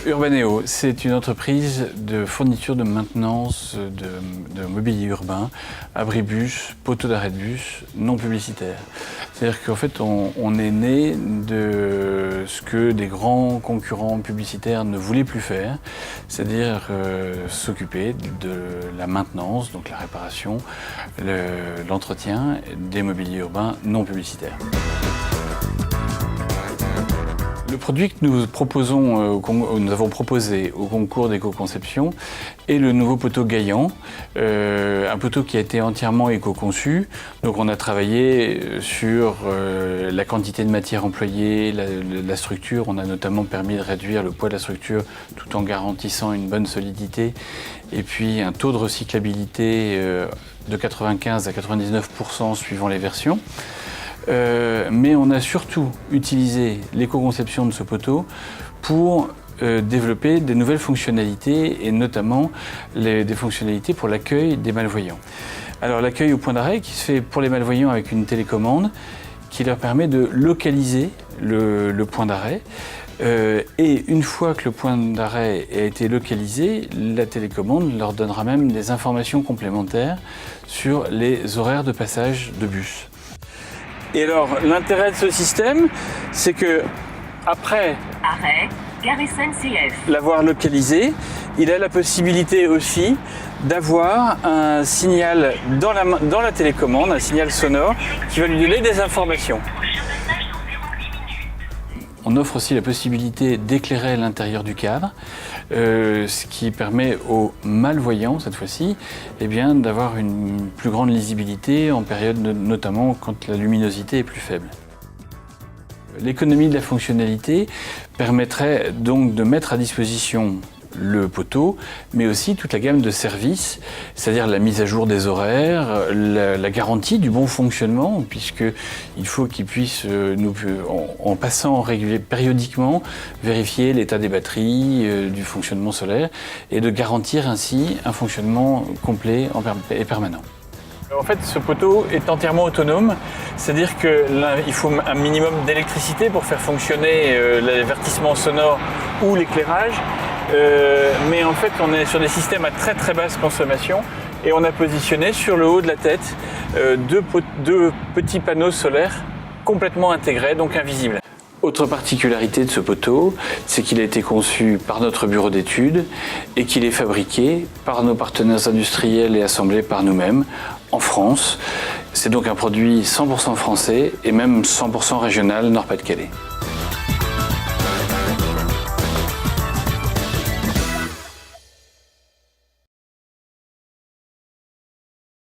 Urbaneo, c'est une entreprise de fourniture de maintenance de mobilier urbain, abribus, poteaux d'arrêt de bus, non publicitaires. C'est-à-dire qu'en fait, on est né de ce que des grands concurrents publicitaires ne voulaient plus faire, c'est-à-dire s'occuper de la maintenance, donc la réparation, l'entretien des mobiliers urbains non publicitaires. Le produit que nous avons proposé au concours d'éco-conception est le nouveau poteau Gaillan, un poteau qui a été entièrement éco-conçu. Donc on a travaillé sur la quantité de matière employée, la structure. On a notamment permis de réduire le poids de la structure tout en garantissant une bonne solidité et puis un taux de recyclabilité de 95 à 99% suivant les versions. Mais on a surtout utilisé l'éco-conception de ce poteau pour développer des nouvelles fonctionnalités et notamment des fonctionnalités pour l'accueil des malvoyants. Alors l'accueil au point d'arrêt qui se fait pour les malvoyants avec une télécommande qui leur permet de localiser le point d'arrêt. Et une fois que le point d'arrêt a été localisé, la télécommande leur donnera même des informations complémentaires sur les horaires de passage de bus. Et alors, l'intérêt de ce système, c'est que après l'avoir localisé, il a la possibilité aussi d'avoir un signal dans la télécommande, un signal sonore, qui va lui donner des informations. On offre aussi la possibilité d'éclairer l'intérieur du cadre, ce qui permet aux malvoyants, cette fois-ci, d'avoir une plus grande lisibilité en période notamment quand la luminosité est plus faible. L'économie de la fonctionnalité permettrait donc de mettre à disposition le poteau, mais aussi toute la gamme de services, c'est-à-dire la mise à jour des horaires, la garantie du bon fonctionnement, puisqu'il faut qu'ils puissent, en passant périodiquement, vérifier l'état des batteries, du fonctionnement solaire, et de garantir ainsi un fonctionnement complet et permanent. En fait, ce poteau est entièrement autonome, c'est-à-dire qu'il faut un minimum d'électricité pour faire fonctionner l'avertissement sonore ou l'éclairage. Mais en fait, on est sur des systèmes à très très basse consommation et on a positionné sur le haut de la tête deux petits panneaux solaires complètement intégrés, donc invisibles. Autre particularité de ce poteau, c'est qu'il a été conçu par notre bureau d'études et qu'il est fabriqué par nos partenaires industriels et assemblé par nous-mêmes en France. C'est donc un produit 100% français et même 100% régional Nord-Pas-de-Calais.